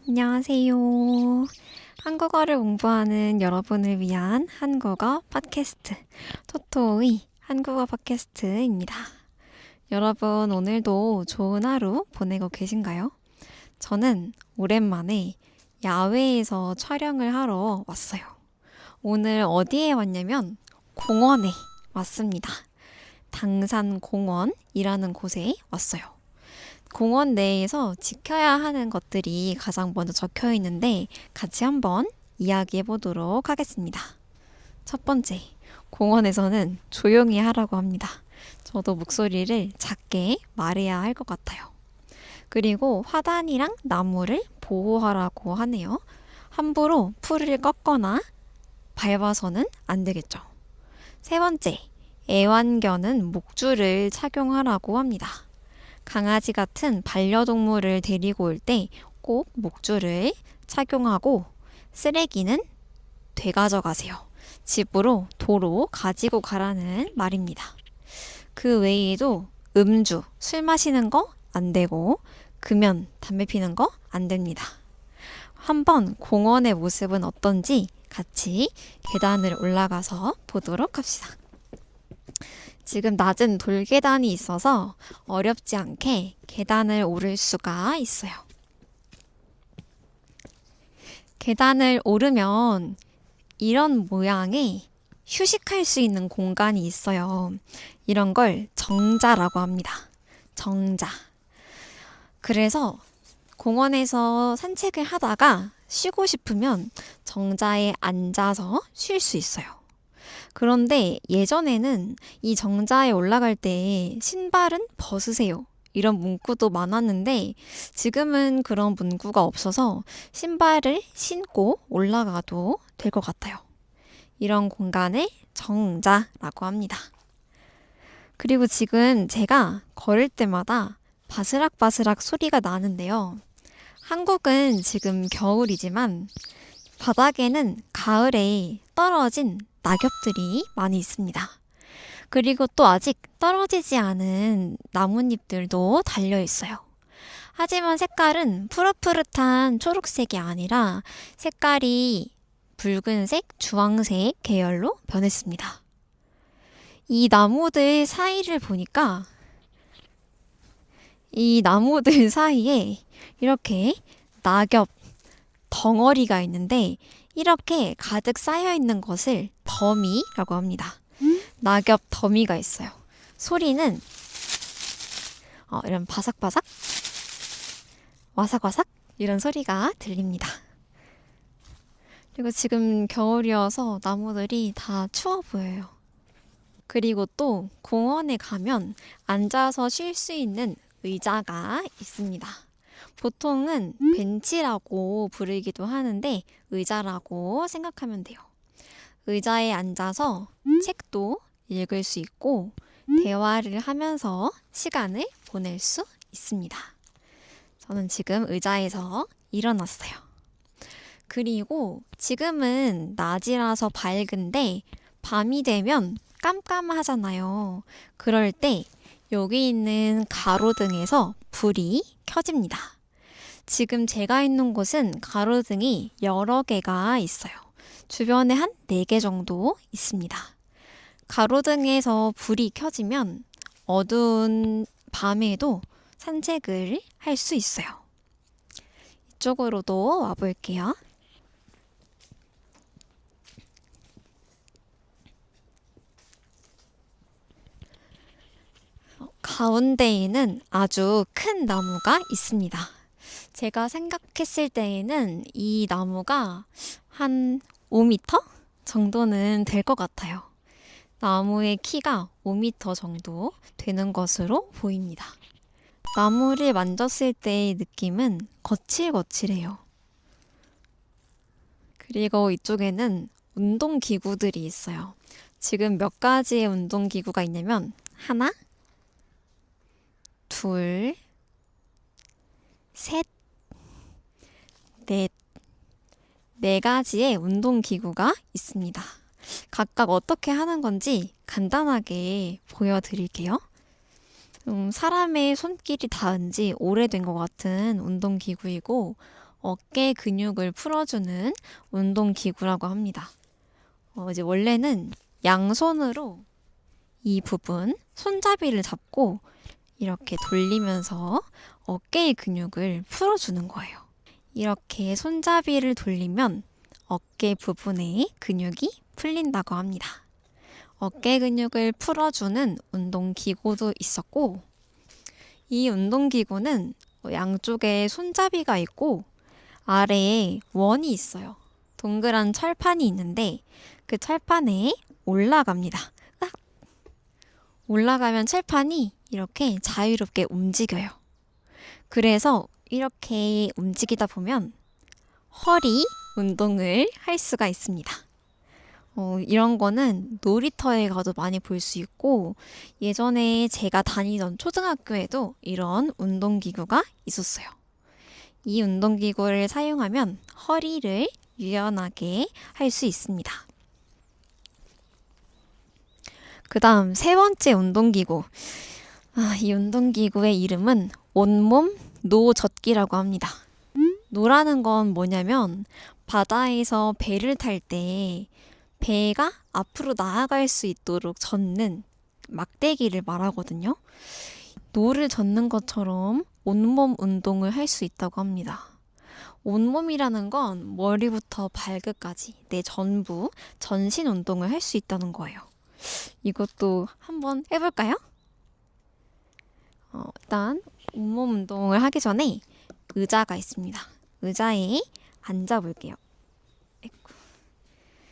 안녕하세요. 한국어를 공부하는 여러분을 위한 한국어 팟캐스트, 토토의 한국어 팟캐스트입니다. 여러분, 오늘도 좋은 하루 보내고 계신가요? 저는 오랜만에 야외에서 촬영을 하러 왔어요. 오늘 어디에 왔냐면 공원에 왔습니다. 당산공원이라는 곳에 왔어요. 공원 내에서 지켜야 하는 것들이 가장 먼저 적혀 있는데 같이 한번 이야기해 보도록 하겠습니다. 첫 번째, 공원에서는 조용히 하라고 합니다. 저도 목소리를 작게 말해야 할 것 같아요. 그리고 화단이랑 나무를 보호하라고 하네요. 함부로 풀을 꺾거나 밟아서는 안 되겠죠. 세 번째, 애완견은 목줄을 착용하라고 합니다. 강아지 같은 반려동물을 데리고 올 때 꼭 목줄을 착용하고 쓰레기는 되가져가세요. 집으로 도로 가지고 가라는 말입니다. 그 외에도 음주, 술 마시는 거 안 되고 금연, 담배 피는 거 안 됩니다. 한번 공원의 모습은 어떤지 같이 계단을 올라가서 보도록 합시다. 지금 낮은 돌계단이 있어서 어렵지 않게 계단을 오를 수가 있어요. 계단을 오르면 이런 모양의 휴식할 수 있는 공간이 있어요. 이런 걸 정자라고 합니다. 정자. 그래서 공원에서 산책을 하다가 쉬고 싶으면 정자에 앉아서 쉴 수 있어요. 그런데 예전에는 이 정자에 올라갈 때 신발은 벗으세요. 이런 문구도 많았는데 지금은 그런 문구가 없어서 신발을 신고 올라가도 될 것 같아요. 이런 공간을 정자라고 합니다. 그리고 지금 제가 걸을 때마다 바스락바스락 소리가 나는데요. 한국은 지금 겨울이지만 바닥에는 가을에 떨어진 낙엽들이 많이 있습니다. 그리고 또 아직 떨어지지 않은 나뭇잎들도 달려 있어요. 하지만 색깔은 푸릇푸릇한 초록색이 아니라 색깔이 붉은색, 주황색 계열로 변했습니다. 이 나무들 사이를 보니까 이 나무들 사이에 이렇게 낙엽 덩어리가 있는데 이렇게 가득 쌓여 있는 것을 더미라고 합니다. 낙엽 더미가 있어요. 소리는 이런 바삭바삭, 와삭와삭 이런 소리가 들립니다. 그리고 지금 겨울이어서 나무들이 다 추워 보여요. 그리고 또 공원에 가면 앉아서 쉴 수 있는 의자가 있습니다. 보통은 벤치라고 부르기도 하는데 의자라고 생각하면 돼요. 의자에 앉아서 책도 읽을 수 있고 대화를 하면서 시간을 보낼 수 있습니다. 저는 지금 의자에서 일어났어요. 그리고 지금은 낮이라서 밝은데 밤이 되면 깜깜하잖아요. 그럴 때 여기 있는 가로등에서 불이 켜집니다. 지금 제가 있는 곳은 가로등이 여러 개가 있어요. 주변에 한 4개 정도 있습니다. 가로등에서 불이 켜지면 어두운 밤에도 산책을 할 수 있어요. 이쪽으로도 와볼게요. 가운데에는 아주 큰 나무가 있습니다. 제가 생각했을 때에는 이 나무가 한 5m 정도는 될 것 같아요. 나무의 키가 5m 정도 되는 것으로 보입니다. 나무를 만졌을 때의 느낌은 거칠거칠해요. 그리고 이쪽에는 운동기구들이 있어요. 지금 몇 가지의 운동기구가 있냐면 하나, 둘, 셋, 넷, 4가지의 운동기구가 있습니다. 각각 어떻게 하는 건지 간단하게 보여드릴게요. 사람의 손길이 닿은 지 오래된 것 같은 운동기구이고 어깨 근육을 풀어주는 운동기구라고 합니다. 이제 원래는 양손으로 이 부분, 손잡이를 잡고 이렇게 돌리면서 어깨의 근육을 풀어주는 거예요. 이렇게 손잡이를 돌리면 어깨 부분의 근육이 풀린다고 합니다. 어깨 근육을 풀어주는 운동기구도 있었고, 이 운동기구는 양쪽에 손잡이가 있고 아래에 원이 있어요. 동그란 철판이 있는데 그 철판에 올라갑니다. 올라가면 철판이 이렇게 자유롭게 움직여요. 그래서 이렇게 움직이다 보면 허리 운동을 할 수가 있습니다. 이런 거는 놀이터에 가도 많이 볼 수 있고, 예전에 제가 다니던 초등학교에도 이런 운동기구가 있었어요. 이 운동기구를 사용하면 허리를 유연하게 할 수 있습니다. 그 다음 세 번째 운동기구. 이 운동기구의 이름은 온몸 노젓기라고 합니다. 노라는 건 뭐냐면 바다에서 배를 탈 때 배가 앞으로 나아갈 수 있도록 젓는 막대기를 말하거든요. 노를 젓는 것처럼 온몸 운동을 할 수 있다고 합니다. 온몸이라는 건 머리부터 발끝까지 내 전부 전신 운동을 할 수 있다는 거예요. 이것도 한번 해볼까요? 일단 온몸 운동을 하기 전에 의자가 있습니다. 의자에 앉아볼게요.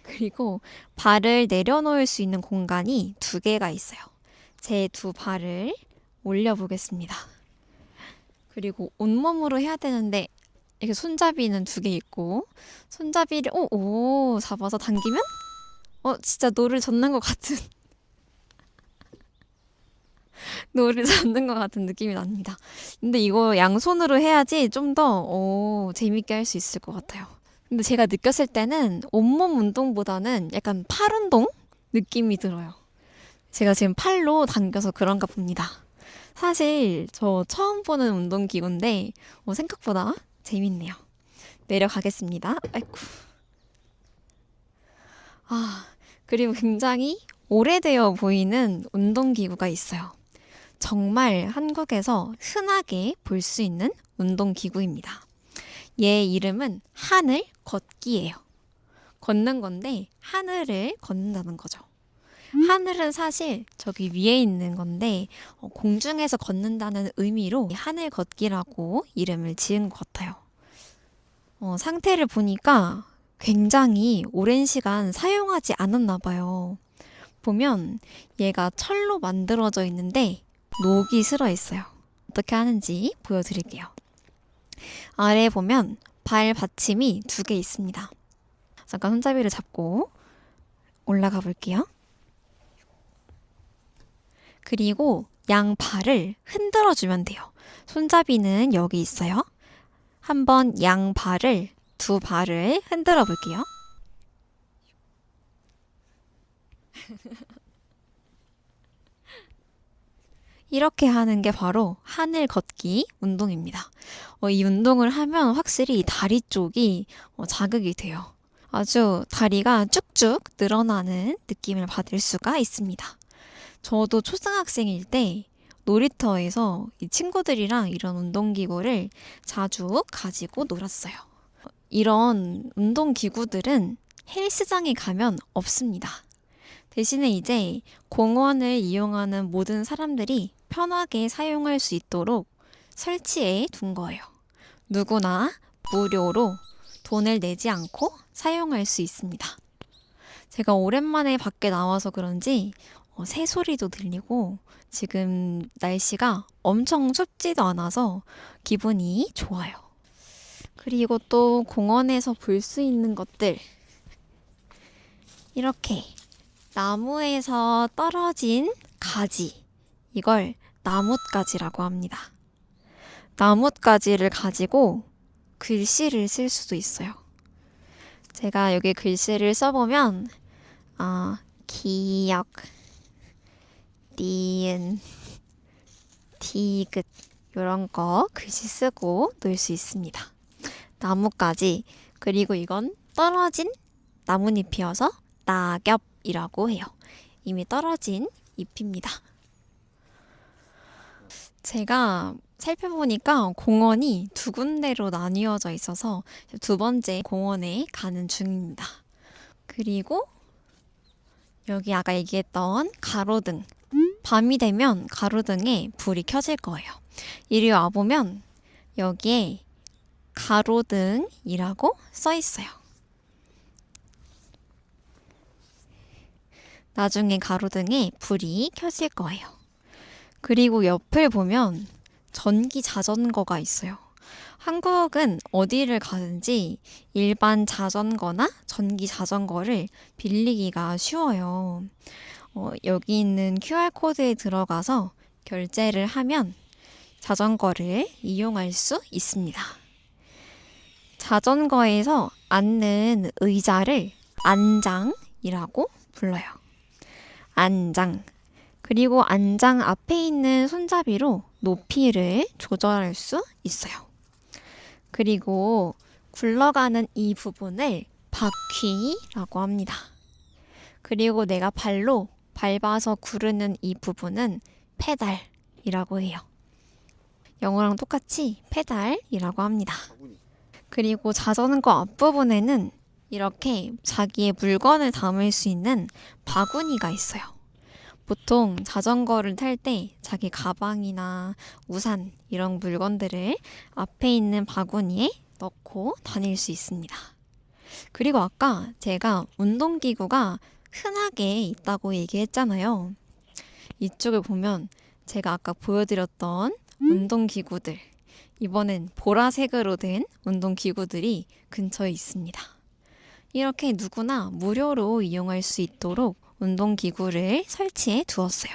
그리고 발을 내려놓을 수 있는 공간이 2개가 있어요. 제 2발을 올려보겠습니다. 그리고 온몸으로 해야 되는데 이렇게 손잡이는 2개 있고 손잡이를 잡아서 당기면 진짜 노를 젓는 것 같은 노를 젓는 것 같은 느낌이 납니다. 근데 이거 양손으로 해야지 좀 더 재밌게 할 수 있을 것 같아요. 근데 제가 느꼈을 때는 온몸 운동보다는 약간 팔 운동 느낌이 들어요. 제가 지금 팔로 당겨서 그런가 봅니다. 사실 저 처음 보는 운동기구인데 생각보다 재밌네요. 내려가겠습니다. 아이고. 그리고 굉장히 오래되어 보이는 운동기구가 있어요. 정말 한국에서 흔하게 볼 수 있는 운동기구입니다. 얘 이름은 하늘 걷기예요. 걷는 건데 하늘을 걷는다는 거죠. 하늘은 사실 저기 위에 있는 건데 공중에서 걷는다는 의미로 하늘 걷기라고 이름을 지은 것 같아요. 상태를 보니까 굉장히 오랜 시간 사용하지 않았나 봐요. 보면 얘가 철로 만들어져 있는데 녹이 슬어 있어요. 어떻게 하는지 보여드릴게요. 아래에 보면 발 받침이 2개 있습니다. 잠깐 손잡이를 잡고 올라가 볼게요. 그리고 양 발을 흔들어 주면 돼요. 손잡이는 여기 있어요. 한번 양 발을 2발을 흔들어 볼게요. 이렇게 하는 게 바로 하늘 걷기 운동입니다. 이 운동을 하면 확실히 다리 쪽이 자극이 돼요. 아주 다리가 쭉쭉 늘어나는 느낌을 받을 수가 있습니다. 저도 초등학생일 때 놀이터에서 이 친구들이랑 이런 운동기구를 자주 가지고 놀았어요. 이런 운동기구들은 헬스장에 가면 없습니다. 대신에 이제 공원을 이용하는 모든 사람들이 편하게 사용할 수 있도록 설치해 둔 거예요. 누구나 무료로 돈을 내지 않고 사용할 수 있습니다. 제가 오랜만에 밖에 나와서 그런지 새소리도 들리고 지금 날씨가 엄청 춥지도 않아서 기분이 좋아요. 그리고 또 공원에서 볼 수 있는 것들, 이렇게 나무에서 떨어진 가지, 이걸 나뭇가지라고 합니다. 나뭇가지를 가지고 글씨를 쓸 수도 있어요. 제가 여기 글씨를 써보면 기역, 니은, 디귿 이런 거 글씨 쓰고 놀 수 있습니다. 나뭇가지, 그리고 이건 떨어진 나뭇잎이어서 낙엽이라고 해요. 이미 떨어진 잎입니다. 제가 살펴보니까 공원이 두 군데로 나뉘어져 있어서 두 번째 공원에 가는 중입니다. 그리고 여기 아까 얘기했던 가로등. 밤이 되면 가로등에 불이 켜질 거예요. 이리 와보면 여기에 가로등이라고 써 있어요. 나중에 가로등에 불이 켜질 거예요. 그리고 옆을 보면 전기 자전거가 있어요. 한국은 어디를 가든지 일반 자전거나 전기 자전거를 빌리기가 쉬워요. 여기 있는 QR코드에 들어가서 결제를 하면 자전거를 이용할 수 있습니다. 자전거에서 앉는 의자를 안장이라고 불러요. 안장. 그리고 안장 앞에 있는 손잡이로 높이를 조절할 수 있어요. 그리고 굴러가는 이 부분을 바퀴라고 합니다. 그리고 내가 발로 밟아서 구르는 이 부분은 페달이라고 해요. 영어랑 똑같이 페달이라고 합니다. 그리고 자전거 앞부분에는 이렇게 자기의 물건을 담을 수 있는 바구니가 있어요. 보통 자전거를 탈 때 자기 가방이나 우산 이런 물건들을 앞에 있는 바구니에 넣고 다닐 수 있습니다. 그리고 아까 제가 운동기구가 흔하게 있다고 얘기했잖아요. 이쪽을 보면 제가 아까 보여드렸던 운동기구들, 이번엔 보라색으로 된 운동기구들이 근처에 있습니다. 이렇게 누구나 무료로 이용할 수 있도록 운동기구를 설치해 두었어요.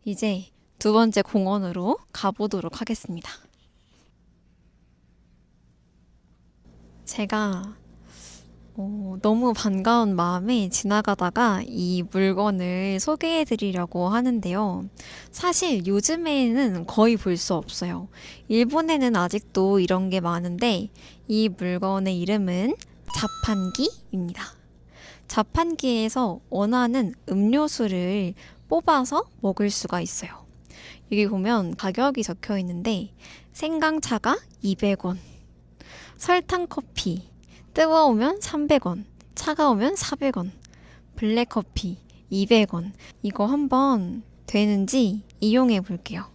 이제 두 번째 공원으로 가보도록 하겠습니다. 제가 너무 반가운 마음에 지나가다가 이 물건을 소개해 드리려고 하는데요. 사실 요즘에는 거의 볼 수 없어요. 일본에는 아직도 이런 게 많은데 이 물건의 이름은 자판기입니다. 자판기에서 원하는 음료수를 뽑아서 먹을 수가 있어요. 여기 보면 가격이 적혀 있는데 생강차가 200원, 설탕커피 뜨거우면 300원, 차가우면 400원, 블랙커피 200원. 이거 한번 되는지 이용해 볼게요.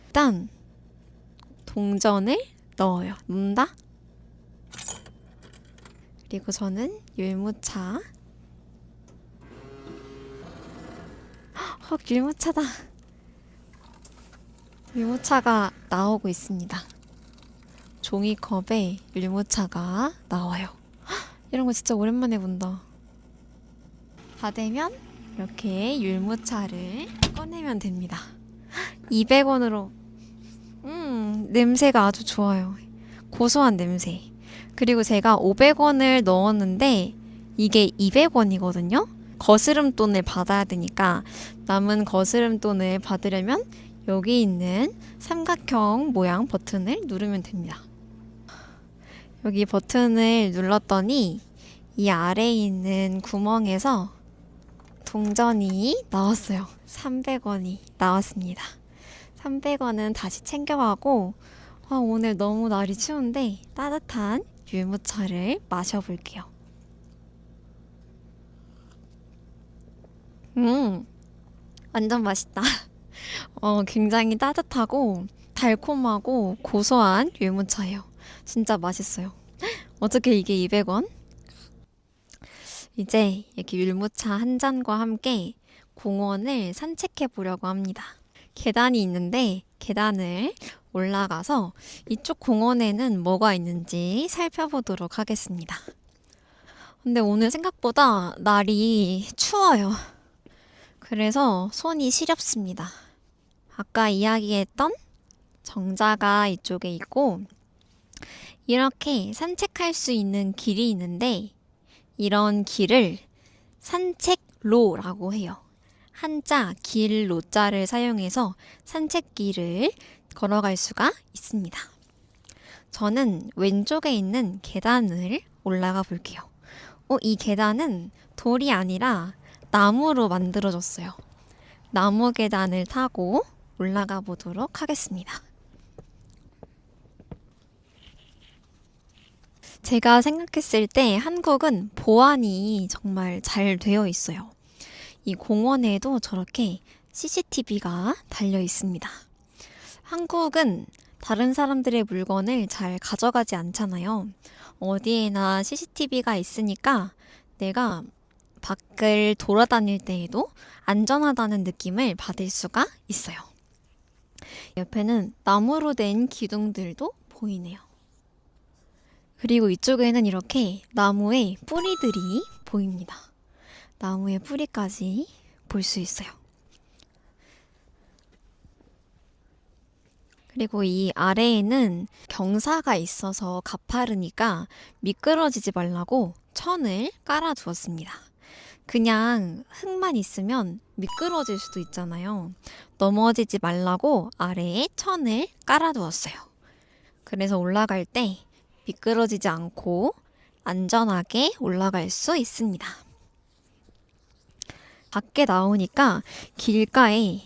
일단 동전을 넣어요. 넣는다. 그리고 저는 율무차. 율무차다. 율무차가 나오고 있습니다. 종이컵에 율무차가 나와요. 이런 거 진짜 오랜만에 본다. 다 되면 이렇게 율무차를 꺼내면 됩니다. 200원으로 냄새가 아주 좋아요. 고소한 냄새. 그리고 제가 500원을 넣었는데 이게 200원이거든요. 거스름돈을 받아야 되니까 남은 거스름돈을 받으려면 여기 있는 삼각형 모양 버튼을 누르면 됩니다. 여기 버튼을 눌렀더니 이 아래에 있는 구멍에서 동전이 나왔어요. 300원이 나왔습니다. 300원은 다시 챙겨가고 오늘 너무 날이 추운데 따뜻한 율무차를 마셔볼게요. 완전 맛있다. 굉장히 따뜻하고 달콤하고 고소한 율무차예요. 진짜 맛있어요. 어떻게 이게 200원? 이제 이렇게 율무차 한 잔과 함께 공원을 산책해 보려고 합니다. 계단이 있는데 계단을 올라가서 이쪽 공원에는 뭐가 있는지 살펴보도록 하겠습니다. 근데 오늘 생각보다 날이 추워요. 그래서 손이 시렵습니다. 아까 이야기했던 정자가 이쪽에 있고 이렇게 산책할 수 있는 길이 있는데 이런 길을 산책로라고 해요. 한자, 길, 로자를 사용해서 산책길을 걸어갈 수가 있습니다. 저는 왼쪽에 있는 계단을 올라가 볼게요. 이 계단은 돌이 아니라 나무로 만들어졌어요. 나무 계단을 타고 올라가 보도록 하겠습니다. 제가 생각했을 때 한국은 보안이 정말 잘 되어 있어요. 이 공원에도 저렇게 CCTV가 달려 있습니다. 한국은 다른 사람들의 물건을 잘 가져가지 않잖아요. 어디에나 CCTV가 있으니까 내가 밖을 돌아다닐 때에도 안전하다는 느낌을 받을 수가 있어요. 옆에는 나무로 된 기둥들도 보이네요. 그리고 이쪽에는 이렇게 나무의 뿌리들이 보입니다. 나무의 뿌리까지 볼 수 있어요. 그리고 이 아래에는 경사가 있어서 가파르니까 미끄러지지 말라고 천을 깔아두었습니다. 그냥 흙만 있으면 미끄러질 수도 있잖아요. 넘어지지 말라고 아래에 천을 깔아두었어요. 그래서 올라갈 때 미끄러지지 않고 안전하게 올라갈 수 있습니다. 밖에 나오니까 길가에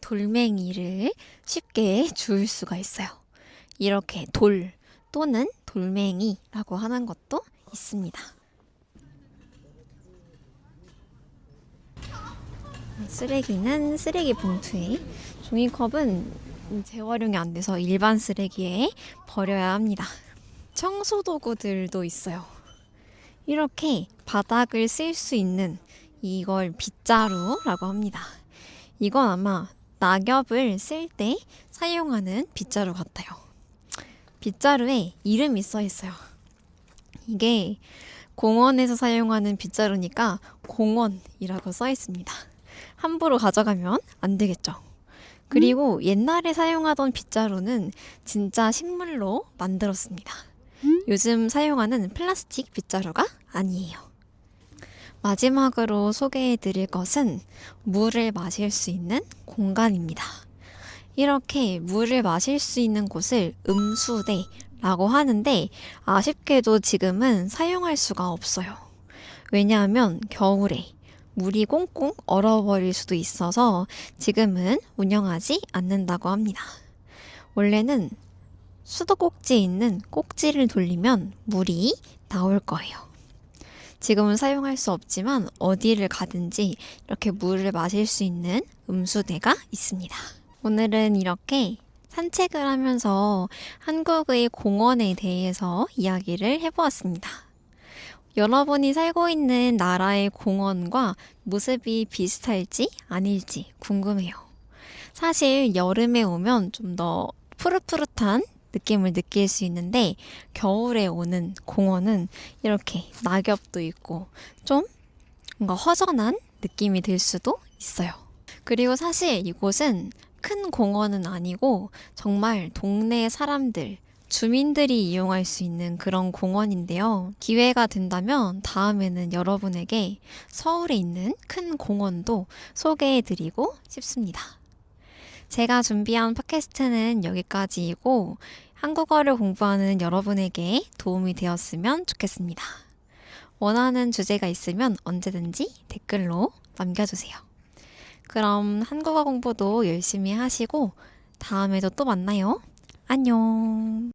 돌멩이를 쉽게 주울 수가 있어요. 이렇게 돌 또는 돌멩이라고 하는 것도 있습니다. 쓰레기는 쓰레기 봉투에, 종이컵은 재활용이 안 돼서 일반 쓰레기에 버려야 합니다. 청소 도구들도 있어요. 이렇게 바닥을 쓸 수 있는 이걸 빗자루라고 합니다. 이건 아마 낙엽을 쓸 때 사용하는 빗자루 같아요. 빗자루에 이름이 써 있어요. 이게 공원에서 사용하는 빗자루니까 공원이라고 써 있습니다. 함부로 가져가면 안 되겠죠. 그리고 옛날에 사용하던 빗자루는 진짜 식물로 만들었습니다. 요즘 사용하는 플라스틱 빗자루가 아니에요. 마지막으로 소개해 드릴 것은 물을 마실 수 있는 공간입니다. 이렇게 물을 마실 수 있는 곳을 음수대라고 하는데 아쉽게도 지금은 사용할 수가 없어요. 왜냐하면 겨울에 물이 꽁꽁 얼어버릴 수도 있어서 지금은 운영하지 않는다고 합니다. 원래는 수도꼭지에 있는 꼭지를 돌리면 물이 나올 거예요. 지금은 사용할 수 없지만 어디를 가든지 이렇게 물을 마실 수 있는 음수대가 있습니다. 오늘은 이렇게 산책을 하면서 한국의 공원에 대해서 이야기를 해보았습니다. 여러분이 살고 있는 나라의 공원과 모습이 비슷할지 아닐지 궁금해요. 사실 여름에 오면 좀 더 푸릇푸릇한 느낌을 느낄 수 있는데 겨울에 오는 공원은 이렇게 낙엽도 있고 좀 뭔가 허전한 느낌이 들 수도 있어요. 그리고 사실 이곳은 큰 공원은 아니고 정말 동네 사람들, 주민들이 이용할 수 있는 그런 공원인데요. 기회가 된다면 다음에는 여러분에게 서울에 있는 큰 공원도 소개해드리고 싶습니다. 제가 준비한 팟캐스트는 여기까지이고 한국어를 공부하는 여러분에게 도움이 되었으면 좋겠습니다. 원하는 주제가 있으면 언제든지 댓글로 남겨주세요. 그럼 한국어 공부도 열심히 하시고 다음에도 또 만나요. 안녕.